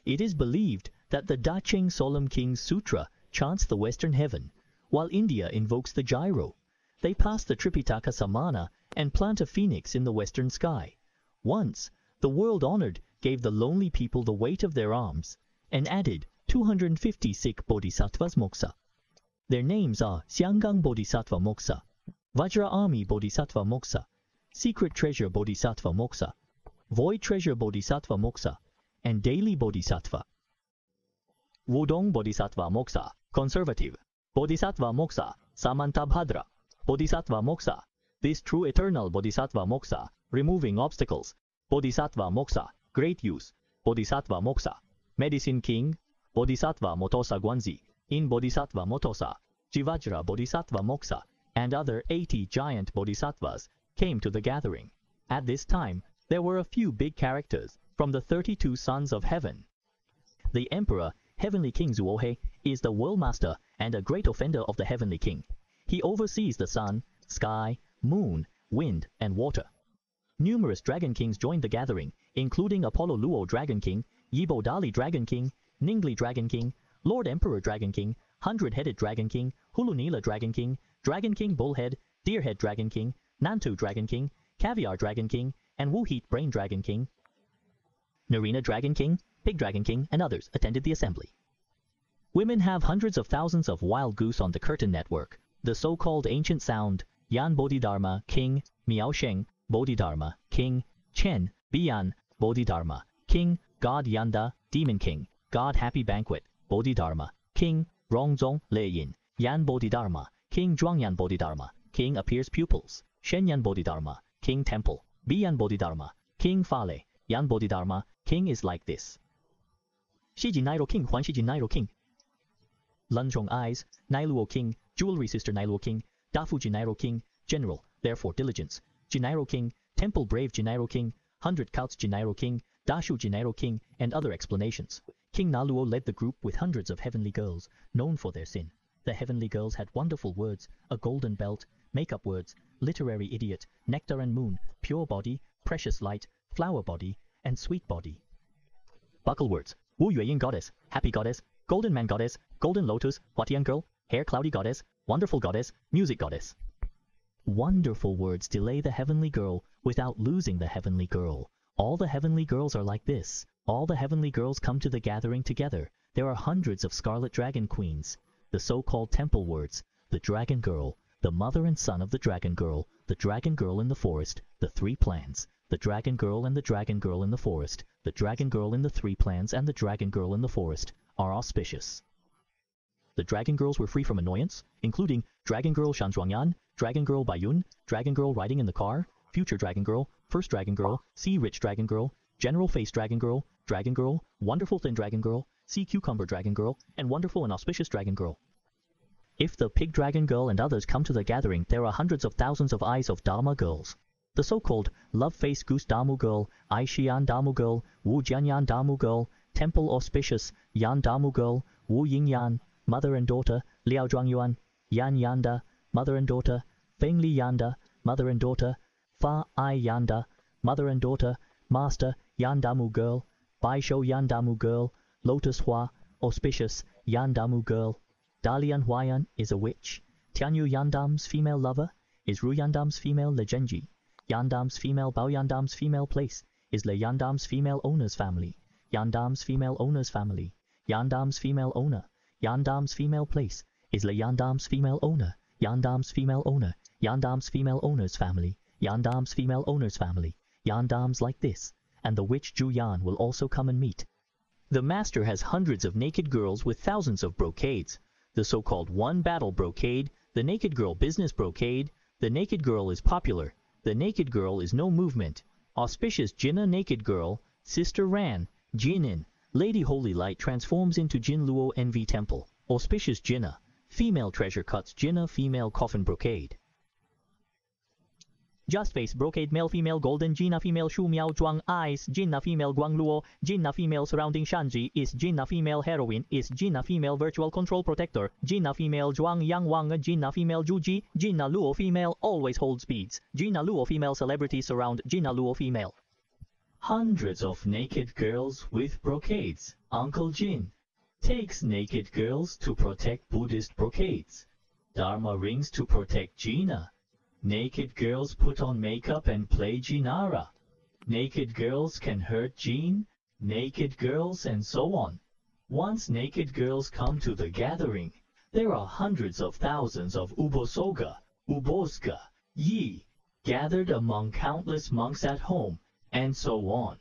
It is believed that the Da Ching Solemn King's Sutra chants the western heaven, while India invokes the gyro. They pass the Tripitaka Samana and plant a phoenix in the western sky. Once, the world honored gave the lonely people the weight of their arms and added 250 Sikh Bodhisattvas Moksha. Their names are Xianggang Bodhisattva Moksha, Vajra Army Bodhisattva Moksha, Secret Treasure Bodhisattva Moksha, Void Treasure Bodhisattva Moksha, and Daily Bodhisattva. Wudong Bodhisattva Moksha, Conservative. Bodhisattva Moksha, Samantabhadra. Bodhisattva Moksha, this true eternal Bodhisattva Moksha, removing obstacles. Bodhisattva Moksha, great use. Bodhisattva Moksha, Medicine King. Bodhisattva Motosa Guanzi, in Bodhisattva Motosa, Jivajra Bodhisattva Moksha, and other 80 giant bodhisattvas came to the gathering. At this time, there were a few big characters from the 32 sons of heaven. The Emperor, Heavenly King Zuohe, is the world master and a great offender of the Heavenly King. He oversees the sun, sky, moon, wind, and water. Numerous dragon kings joined the gathering, including Apollo Luo Dragon King, Yibo Dali Dragon King, Ningli Dragon King, Lord Emperor Dragon King, Hundred-Headed Dragon King, Hulunila Dragon King Bullhead, Deerhead Dragon King, Nantu Dragon King, Caviar Dragon King, and Wuheat Brain Dragon King. Narina Dragon King, Pig Dragon King, and others attended the assembly. Women have hundreds of thousands of wild goose on the curtain network. The so-called ancient sound, Yan Bodhidharma King, Miao Sheng, Bodhidharma King, Chen, Bian, Bodhidharma King, God Yanda, Demon King, God Happy Banquet, Bodhidharma King, Rongzong, Leyin, Yan Bodhidharma King, Zhuangyan Bodhidharma King appears pupils, Shenyan Bodhidharma King Temple, Bian Bodhidharma King Fale, Yan Bodhidharma King is like this. Shiji Nairo King, Huan Shiji Nairo King, Lunchong Eyes, Nailuo King, Jewelry Sister Nailuo King, Dafu Jinairo King, General, therefore Diligence, Jinairo King, Temple Brave Jinairo King, 100 Couts Jinairo King, Dashu Jinairo King, and other explanations. King Naluo led the group with hundreds of heavenly girls, known for their sin. The heavenly girls had wonderful words, a golden belt, make-up words, literary idiot, nectar and moon, pure body, precious light, flower body, and sweet body. Buckle words, Wu Yueyin Goddess, Happy Goddess, Golden Man Goddess, Golden Lotus, Huatian Girl, Hair Cloudy Goddess, Wonderful Goddess, Music Goddess. Wonderful words delay the heavenly girl without losing the heavenly girl. All the heavenly girls are like this. All the heavenly girls come to the gathering together. There are hundreds of scarlet dragon queens. The so-called temple words, the dragon girl, the mother and son of the dragon girl in the forest, the three plans, the dragon girl and the dragon girl in the forest, the dragon girl in the three plans and the dragon girl in the forest, are auspicious. The dragon girls were free from annoyance, including Dragon Girl Shanzhuangyan, Dragon Girl Baiyun, Dragon Girl riding in the car, Future Dragon Girl, First Dragon Girl, Sea Rich Dragon Girl, General Face Dragon Girl, Wonderful Thin Dragon Girl, Sea Cucumber Dragon Girl, and Wonderful and Auspicious Dragon Girl. If the Pig Dragon Girl and others come to the gathering, there are hundreds of thousands of eyes of Dharma girls. The so-called Love-Face Goose Damu Girl, Aishiyan Damu Girl, Wu Jianyan Damu Girl, Temple Auspicious, Yan Damu Girl, Wu Yingyan, Mother and Daughter, Liao Zhuangyuan, Yan Yanda, Mother and Daughter, Feng Li Yanda, Mother and Daughter, Fa Ai Yanda, Mother and Daughter, Master, Yan Damu Girl, Bai Shou Yan Damu Girl, Lotus Hua, Auspicious, Yan Damu Girl, Dalian Huayan is a witch, Tianyu Yandam's female lover is Ru Yandam's female Legenji, Yandam's female Bao Yandam's female place is Le Yandam's female owner's family, Yandam's female owner's family, Yandam's female owner, Yandam's female place is Le Yandam's female owner, Yandam's female owner, Yandam's female owner's family, Yandam's female owner's family, Yandam's like this, and the witch Ju Yan will also come and meet. The master has hundreds of naked girls with thousands of brocades. The so-called one battle brocade, the naked girl business brocade, the naked girl is popular, the naked girl is no movement, auspicious Jinnah naked girl, Sister Ran, Jinin, Lady Holy Light transforms into Jin Luo Envy Temple, auspicious Jinnah, female treasure cuts Jinnah female coffin brocade. Just face brocade male female golden Jinnah female Shu Miao Zhuang eyes Jinnah female Guang Luo Jinnah female surrounding Shanji is Jinnah female heroine is Jinnah female virtual control protector Jinnah female Zhuang Yang Wang Jinnah female Juji Jinnah Luo female always holds beads Jinnah Luo female celebrity surround Jinnah Luo female. hundreds of naked girls with brocades. Uncle Jin takes naked girls to protect Buddhist brocades. Dharma rings to protect Jina. Naked girls put on makeup and play Jinara. Naked girls can hurt Jin. Naked girls, and so on. Once naked girls come to the gathering, there are hundreds of thousands of ubosoga, uboska, yi, gathered among countless monks at home, and so on.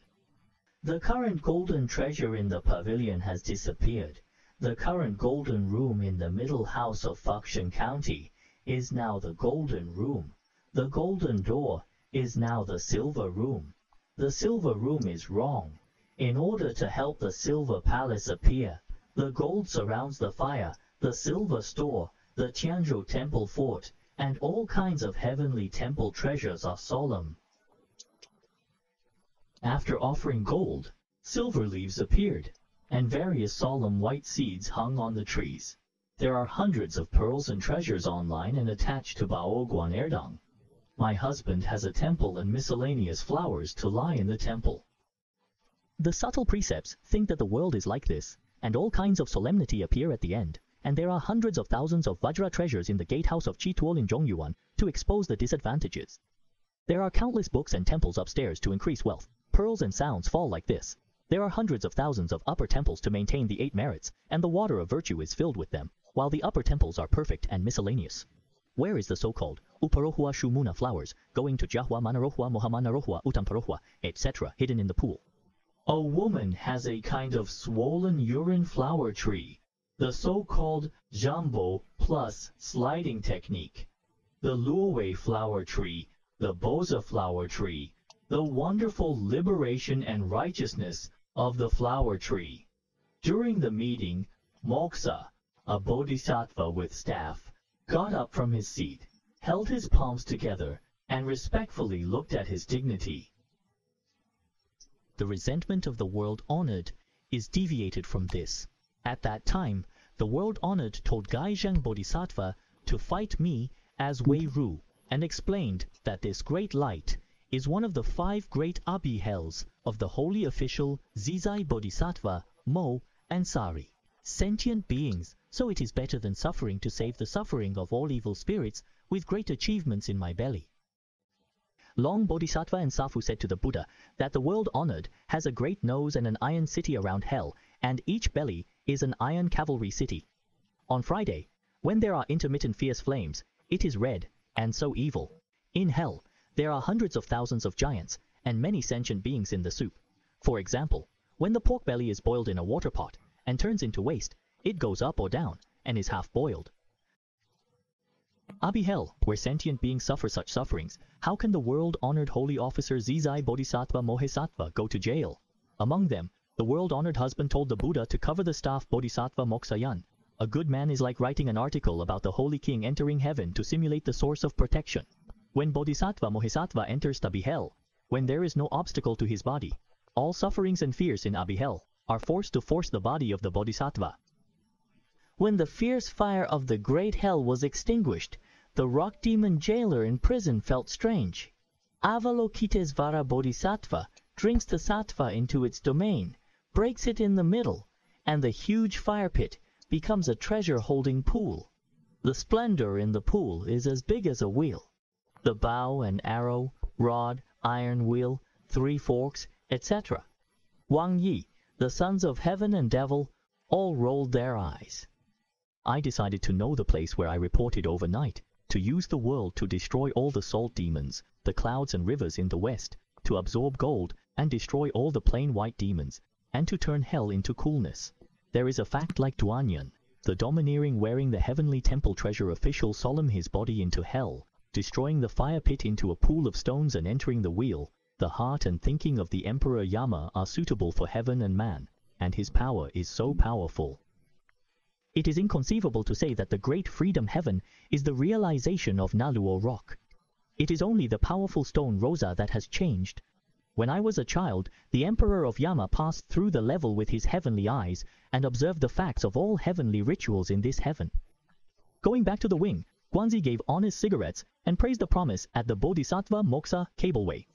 The current golden treasure in the pavilion has disappeared. The current golden room in the middle house of Fukshan County is now the golden room. The golden door is now the silver room. The silver room is wrong. In order to help the silver palace appear, the gold surrounds the fire, the silver store, the Tianzhou temple fort, and all kinds of heavenly temple treasures are solemn. After offering gold, silver leaves appeared, and various solemn white seeds hung on the trees. There are hundreds of pearls and treasures online and attached to Baoguan Erdang. My husband has a temple and miscellaneous flowers to lie in the temple. The subtle precepts think that the world is like this, and all kinds of solemnity appear at the end, and there are hundreds of thousands of Vajra treasures in the gatehouse of Chituol in Zhongyuan to expose the disadvantages. There are countless books and temples upstairs to increase wealth. Pearls and sounds fall like this. There are hundreds of thousands of upper temples to maintain the 8 merits, and the water of virtue is filled with them, while the upper temples are perfect and miscellaneous. Where is the so-called Uparohua Shumuna flowers, going to Jahua Manarohua Mohamanarohua Utamparohua, etc., hidden in the pool? A woman has a kind of swollen urine flower tree, the so-called Jambo plus sliding technique. The Luowei flower tree, the Boza flower tree, the wonderful liberation and righteousness of the flower tree. During the meeting, Moksha, a bodhisattva with staff, got up from his seat, held his palms together, and respectfully looked at his dignity. The resentment of the world-honored is deviated from this. At that time, the world-honored told Gaizhang Bodhisattva to fight me as Wei Ru, and explained that this great light is one of the 5 great Abhi-hells of the holy official Zizai Bodhisattva, Mo, and Sari. Sentient beings, so it is better than suffering to save the suffering of all evil spirits with great achievements in my belly. Long Bodhisattva and Safu said to the Buddha that the world-honored has a great nose and an iron city around hell, and each belly is an iron cavalry city. On Friday, when there are intermittent fierce flames, it is red, and so evil. In hell, there are hundreds of thousands of giants, and many sentient beings in the soup. For example, when the pork belly is boiled in a water pot, and turns into waste, it goes up or down, and is half-boiled. Abhi-hell, where sentient beings suffer such sufferings, how can the world-honored holy officer Zizai Bodhisattva Mohesattva go to jail? Among them, the world-honored husband told the Buddha to cover the staff Bodhisattva Moksayan. A good man is like writing an article about the holy king entering heaven to simulate the source of protection. When Bodhisattva Mohesattva enters Abhi-hell, when there is no obstacle to his body, all sufferings and fears in Abhi-hell are forced to force the body of the Bodhisattva. When the fierce fire of the great hell was extinguished, the rock demon jailer in prison felt strange. Avalokitesvara Bodhisattva drinks the sattva into its domain, breaks it in the middle, and the huge fire pit becomes a treasure-holding pool. The splendor in the pool is as big as a wheel. The bow and arrow, rod, iron wheel, 3 forks, etc. Wang Yi, the sons of heaven and devil, all rolled their eyes. I decided to know the place where I reported overnight, to use the world to destroy all the salt demons, the clouds and rivers in the west, to absorb gold and destroy all the plain white demons, and to turn hell into coolness. There is a fact like Duanyan, the domineering wearing the heavenly temple treasure official solemn his body into hell, destroying the fire pit into a pool of stones and entering the wheel. The heart and thinking of the Emperor Yama are suitable for heaven and man, and his power is so powerful. It is inconceivable to say that the great freedom heaven is the realization of Naluo rock. It is only the powerful stone Rosa that has changed. When I was a child, the Emperor of Yama passed through the level with his heavenly eyes and observed the facts of all heavenly rituals in this heaven. Going back to the wing, Guanzi gave honest cigarettes and praised the promise at the Bodhisattva Moksha cableway.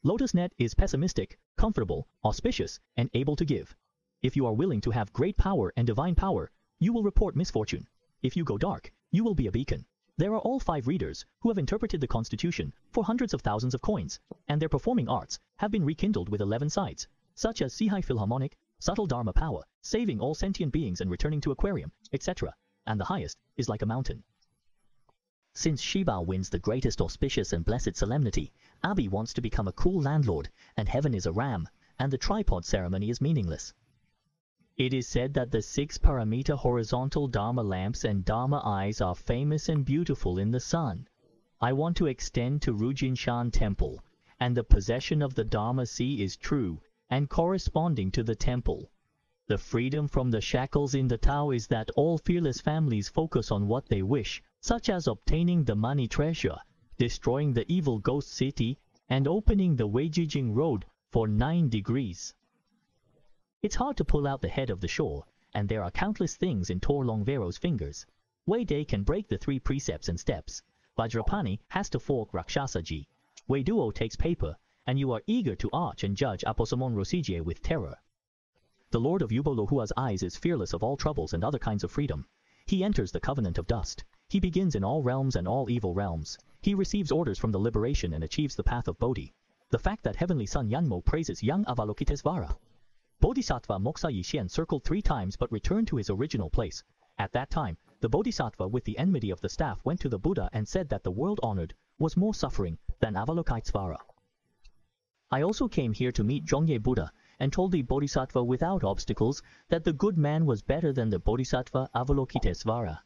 Lotus net is pessimistic, comfortable, auspicious, and able to give. If you are willing to have great power and divine power, you will report misfortune. If you go dark, you will be a beacon. There are all 5 readers who have interpreted the Constitution for hundreds of thousands of coins, and their performing arts have been rekindled with 11 sides, such as High Philharmonic, subtle Dharma power, saving all sentient beings and returning to aquarium, etc. And the highest is like a mountain. Since Shiva wins the greatest auspicious and blessed solemnity, Abhi wants to become a cool landlord, and heaven is a ram, and the tripod ceremony is meaningless. It is said that the 6 paramita horizontal Dharma lamps and Dharma eyes are famous and beautiful in the sun. I want to extend to Rujinshan temple, and the possession of the Dharma sea is true and corresponding to the temple. The freedom from the shackles in the Tao is that all fearless families focus on what they wish, such as obtaining the money treasure, destroying the evil ghost city, and opening the Weijijing road for 9 degrees. It's hard to pull out the head of the shore, and there are countless things in Tor Longvero's fingers. Wei Dai can break the 3 precepts and steps. Vajrapani has to fork Rakshasa-ji. Wei Duo takes paper, and you are eager to arch and judge Aposamon Rosijie with terror. The Lord of Yubolohua's eyes is fearless of all troubles and other kinds of freedom. He enters the covenant of dust. He begins in all realms and all evil realms. He receives orders from the liberation and achieves the path of Bodhi. The fact that Heavenly Son Yanmo praises young Avalokitesvara. Bodhisattva Moksha Yishen circled 3 times but returned to his original place. At that time, the Bodhisattva with the enmity of the staff went to the Buddha and said that the world honored was more suffering than Avalokitesvara. I also came here to meet Zhongye Buddha and told the Bodhisattva without obstacles that the good man was better than the Bodhisattva Avalokitesvara.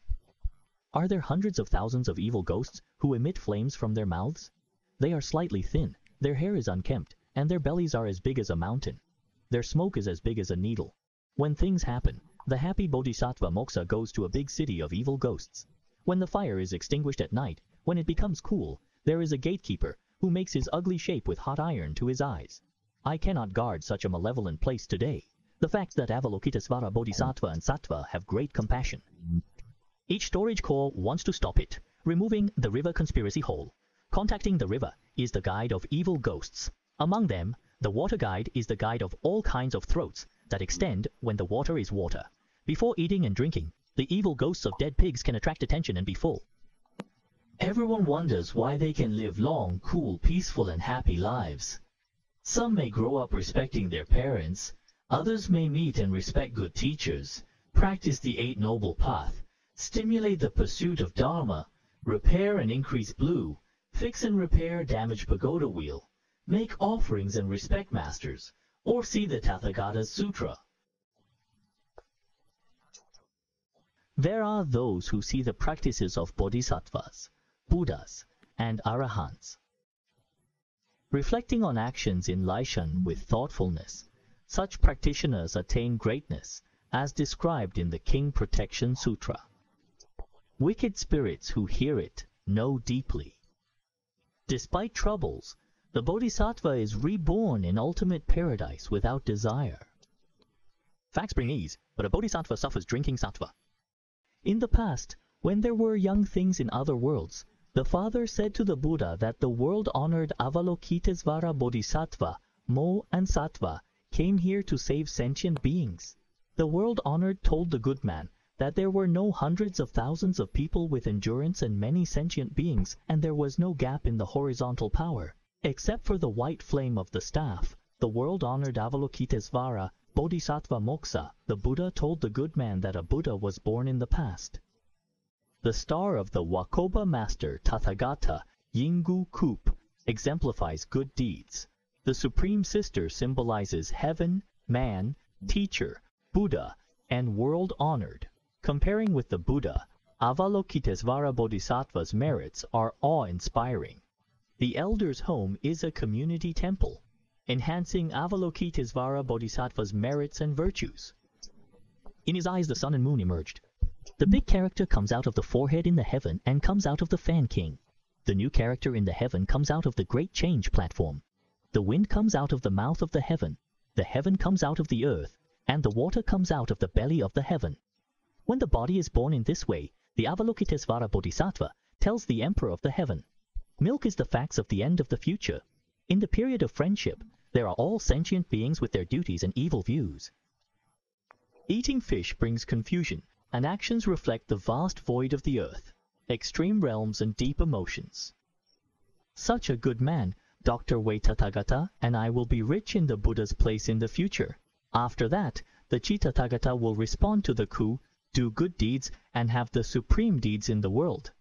Are there hundreds of thousands of evil ghosts who emit flames from their mouths? They are slightly thin, their hair is unkempt, and their bellies are as big as a mountain. Their smoke is as big as a needle. When things happen, the happy Bodhisattva Moksha goes to a big city of evil ghosts. When the fire is extinguished at night, when it becomes cool, there is a gatekeeper who makes his ugly shape with hot iron to his eyes. I cannot guard such a malevolent place today. The fact that Avalokitesvara Bodhisattva and Sattva have great compassion. Each storage core wants to stop it, removing the river conspiracy hole. Contacting the river is the guide of evil ghosts. Among them, the water guide is the guide of all kinds of throats that extend when the water is water. Before eating and drinking, the evil ghosts of dead pigs can attract attention and be full. Everyone wonders why they can live long, cool, peaceful, and happy lives. Some may grow up respecting their parents, others may meet and respect good teachers, practice the 8 Noble Path, stimulate the pursuit of Dharma, repair and increase blue, fix and repair damaged pagoda wheel, make offerings and respect masters, or see the Tathagata's Sutra. There are those who see the practices of Bodhisattvas, Buddhas, and Arahants. Reflecting on actions in Laishan with thoughtfulness, such practitioners attain greatness, as described in the King Protection Sutra. Wicked spirits who hear it know deeply. Despite troubles, the Bodhisattva is reborn in ultimate paradise without desire. Facts bring ease, but a Bodhisattva suffers drinking sattva. In the past, when there were young things in other worlds, the Father said to the Buddha that the world-honored Avalokitesvara Bodhisattva, Mo and Sattva, came here to save sentient beings. The world-honored told the good man that there were no hundreds of thousands of people with endurance and many sentient beings, and there was no gap in the horizontal power. Except for the white flame of the staff, the world-honored Avalokitesvara Bodhisattva Moksha, the Buddha told the good man that a Buddha was born in the past. The star of the Wakoba master Tathagata, Yingu Kup, exemplifies good deeds. The Supreme Sister symbolizes heaven, man, teacher, Buddha, and world-honored. Comparing with the Buddha, Avalokitesvara Bodhisattva's merits are awe-inspiring. The elder's home is a community temple, enhancing Avalokitesvara Bodhisattva's merits and virtues. In his eyes the sun and moon emerged. The big character comes out of the forehead in the heaven and comes out of the fan king. The new character in the heaven comes out of the great change platform. The wind comes out of the mouth of the heaven comes out of the earth, and the water comes out of the belly of the heaven. When the body is born in this way, the Avalokitesvara Bodhisattva tells the emperor of the heaven. Milk is the facts of the end of the future. In the period of friendship, there are all sentient beings with their duties and evil views. Eating fish brings confusion, and actions reflect the vast void of the earth, extreme realms and deep emotions. Such a good man, Dr. Wei Tathagata, and I will be rich in the Buddha's place in the future. After that, the Tathagata will respond to the coup, do good deeds, and have the supreme deeds in the world.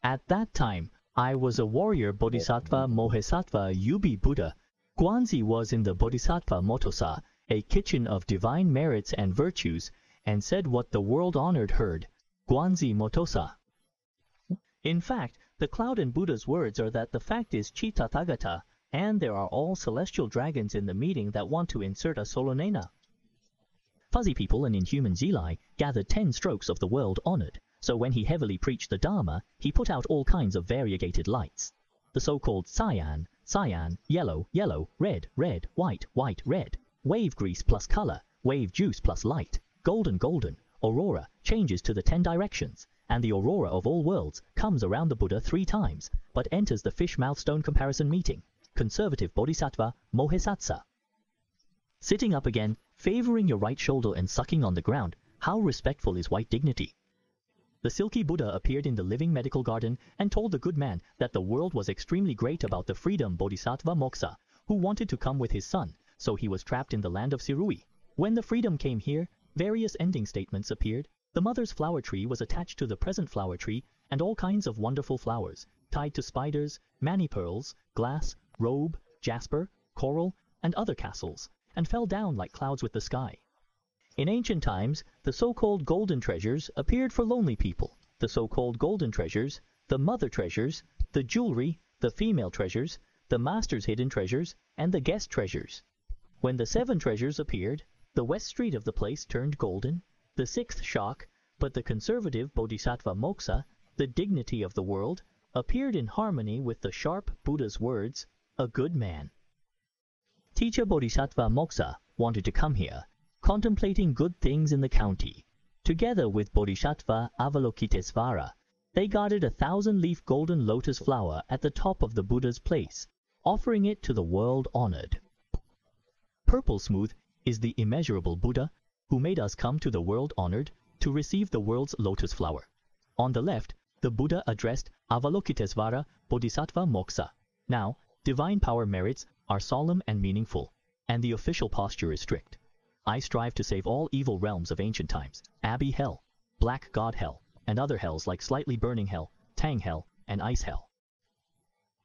At that time, I was a warrior Bodhisattva Mohesattva Yubi Buddha. Guanzi was in the Bodhisattva Motosa, a kitchen of divine merits and virtues, and said what the world-honored heard, Guanzi Motosa. In fact, the cloud in Buddha's words are that the fact is Tathagata, and there are all celestial dragons in the meeting that want to insert a solonena. Fuzzy people and inhuman Zilai gathered 10 strokes of the world-honored, so when he heavily preached the Dharma, he put out all kinds of variegated lights. The so-called cyan, yellow, yellow, red, red, white, white, red, wave grease plus color, wave juice plus light, golden, golden, aurora changes to the 10 directions, and the aurora of all worlds comes around the Buddha 3 times, but enters the fish mouth stone comparison meeting, conservative Bodhisattva Mohesattva. Sitting up again, favoring your right shoulder and sucking on the ground, how respectful is white dignity. The silky Buddha appeared in the living medical garden and told the good man that the world was extremely great about the freedom Bodhisattva Moksha, who wanted to come with his son, so he was trapped in the land of Sirui. When the freedom came here, various ending statements appeared. The mother's flower tree was attached to the present flower tree, and all kinds of wonderful flowers, tied to spiders, mani pearls, glass, robe, jasper, coral, and other castles, and fell down like clouds with the sky. In ancient times, the so-called golden treasures appeared for lonely people. The so-called golden treasures, the mother treasures, the jewelry, the female treasures, the master's hidden treasures, and the guest treasures. When the 7 treasures appeared, the west street of the place turned golden, the 6th shock, but the conservative Bodhisattva Moksha, the dignity of the world, appeared in harmony with the sharp Buddha's words, a good man. Teacher Bodhisattva Moksha wanted to come here, contemplating good things in the county. Together with Bodhisattva Avalokitesvara, they guarded 1,000-leaf golden lotus flower at the top of the Buddha's place, offering it to the world-honored. Purple Smooth is the immeasurable Buddha who made us come to the world-honored to receive the world's lotus flower. On the left, the Buddha addressed Avalokitesvara Bodhisattva Moksha. Now, divine power merits are solemn and meaningful, and the official posture is strict. I strive to save all evil realms of ancient times, Abbey Hell, Black God Hell, and other hells like Slightly Burning Hell, Tang Hell, and Ice Hell.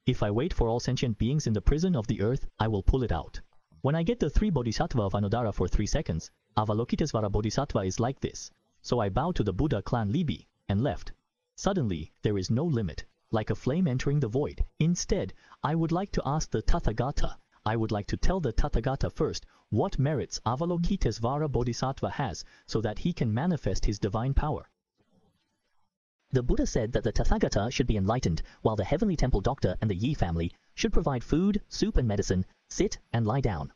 If I wait for all sentient beings in the prison of the earth, I will pull it out. When I get the 3 Bodhisattva of Anodara for 3 seconds, Avalokitesvara Bodhisattva is like this. So I bowed to the Buddha clan Libi, and left. Suddenly, there is no limit, like a flame entering the void. Instead, I would like to ask the Tathagata. I would like to tell the Tathagata first what merits Avalokitesvara Bodhisattva has so that he can manifest his divine power. The Buddha said that the Tathagata should be enlightened, while the heavenly temple doctor and the Yi family should provide food, soup and medicine, sit and lie down.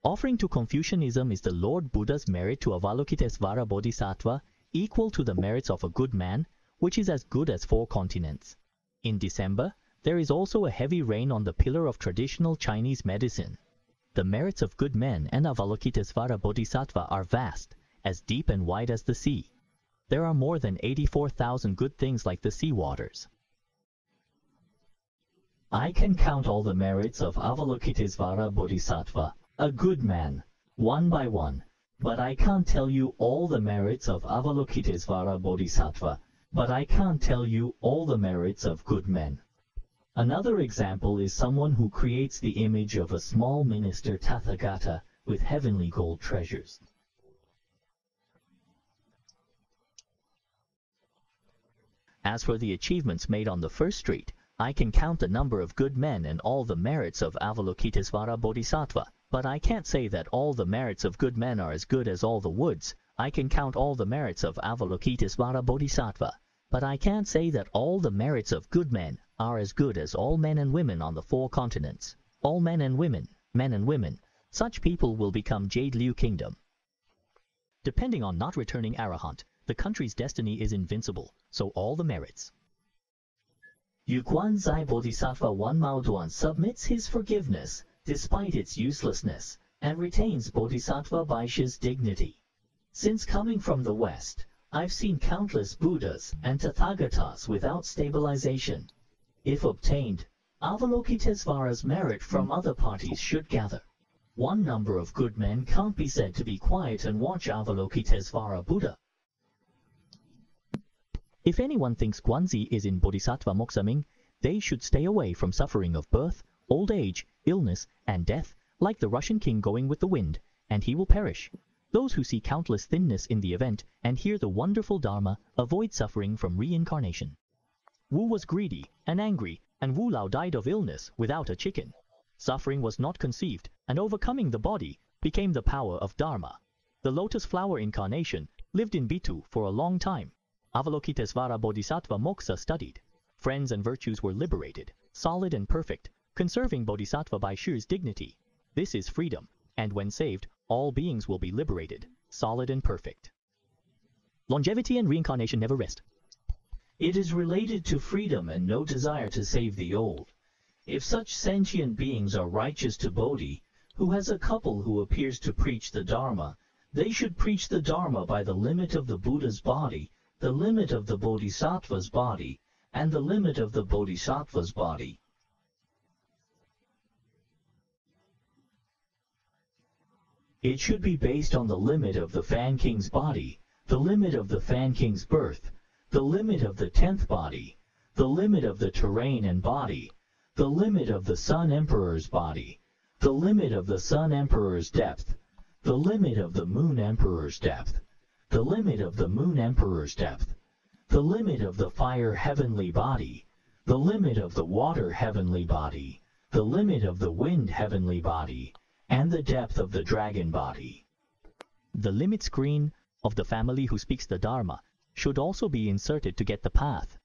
Offering to Confucianism is the Lord Buddha's merit to Avalokitesvara Bodhisattva equal to the merits of a good man, which is as good as 4 continents. In December, there is also a heavy rain on the pillar of traditional Chinese medicine. The merits of good men and Avalokitesvara Bodhisattva are vast, as deep and wide as the sea. There are more than 84,000 good things like the sea waters. I can count all the merits of Avalokitesvara Bodhisattva, a good man, one by one, but I can't tell you all the merits of Avalokitesvara Bodhisattva, but I can't tell you all the merits of good men. Another example is someone who creates the image of a small minister Tathagata with heavenly gold treasures. As for the achievements made on the first street, I can count the number of good men and all the merits of Avalokitesvara Bodhisattva, but I can't say that all the merits of good men are as good as all the woods. I can count all the merits of Avalokitesvara Bodhisattva, but I can't say that all the merits of good men are as good as all men and women on the 4 continents. All men and women, such people will become Jade Liu Kingdom. Depending on not returning Arahant, the country's destiny is invincible, so all the merits. Yuquanzai Bodhisattva Wanmaoduan submits his forgiveness, despite its uselessness, and retains Bodhisattva Baisha's dignity. Since coming from the West, I've seen countless Buddhas and Tathagatas without stabilization. If obtained, Avalokitesvara's merit from other parties should gather. One number of good men can't be said to be quiet and watch Avalokitesvara Buddha. If anyone thinks Guanzi is in Bodhisattva Moksha, they should stay away from suffering of birth, old age, illness, and death, like the Russian king going with the wind, and he will perish. Those who see countless thinness in the event and hear the wonderful Dharma avoid suffering from reincarnation. Wu was greedy and angry, and Wu Lao died of illness without a chicken. Suffering was not conceived, and overcoming the body became the power of Dharma. The lotus flower incarnation lived in Bitu for a long time. Avalokitesvara Bodhisattva Moksha studied. Friends and virtues were liberated, solid and perfect, conserving Bodhisattva Baisha's dignity. This is freedom, and when saved, all beings will be liberated, solid and perfect. Longevity and reincarnation never rest. It is related to freedom and no desire to save the old. If such sentient beings are righteous to Bodhi, who has a couple who appears to preach the Dharma, they should preach the Dharma by the limit of the Buddha's body, the limit of the Bodhisattva's body, and the limit of the Bodhisattva's body. It should be based on the limit of the Fan King's body, the limit of the Fan King's birth, the limit of the 10th body, the limit of the terrain and body, the limit of the Sun Emperor's body, the limit of the Sun Emperor's depth, the limit of the Moon Emperor's depth, the limit of the Moon Emperor's depth, the limit of the Fire Heavenly body, the limit of the Water Heavenly body, the limit of the Wind Heavenly body, and the depth of the Dragon body. The limit screen of the family who speaks the Dharma should also be inserted to get the path.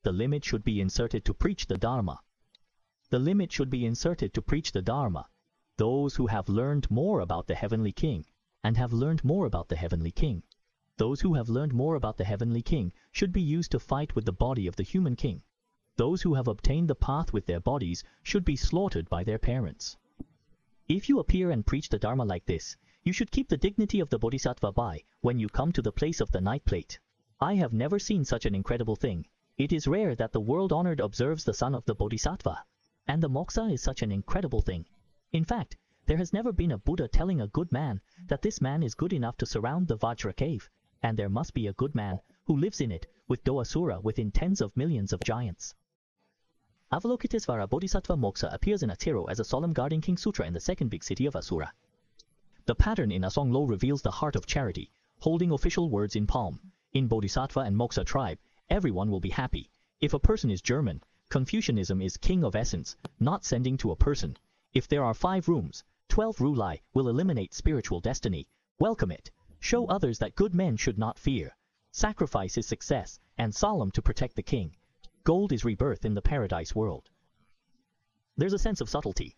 The limit should be inserted to preach the Dharma. The limit should be inserted to preach the Dharma. Those who have learned more about the Heavenly King, and have learned more about the Heavenly King. Those who have learned more about the Heavenly King should be used to fight with the body of the human king. Those who have obtained the path with their bodies should be slaughtered by their parents. If you appear and preach the Dharma like this, you should keep the dignity of the Bodhisattva by when you come to the place of the night plate. I have never seen such an incredible thing. It is rare that the world-honored observes the son of the Bodhisattva. And the moksha is such an incredible thing. In fact, there has never been a Buddha telling a good man that this man is good enough to surround the Vajra cave, and there must be a good man who lives in it with Doasura within tens of millions of giants. Avalokitesvara Bodhisattva Moksha appears in Atero as a solemn guarding King Sutra in the second big city of Asura. The pattern in Asong Lo reveals the heart of charity, holding official words in palm. In Bodhisattva and Moksha tribe, everyone will be happy. If a person is German, Confucianism is king of essence, not sending to a person. If there are 5 rooms, 12 rulai will eliminate spiritual destiny. Welcome it. Show others that good men should not fear. Sacrifice is success, and solemn to protect the king. Gold is rebirth in the paradise world. There's a sense of subtlety.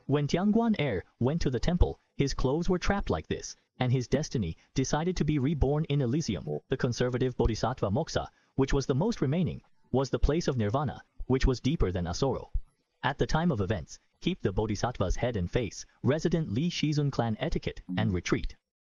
When Tianguan Er went to the temple, his clothes were trapped like this, and his destiny decided to be reborn in Elysium. The conservative Bodhisattva Moksha, which was the most remaining, was the place of Nirvana, which was deeper than Asoro. At the time of events, keep the Bodhisattva's head and face, resident Li Shizun clan etiquette, and retreat.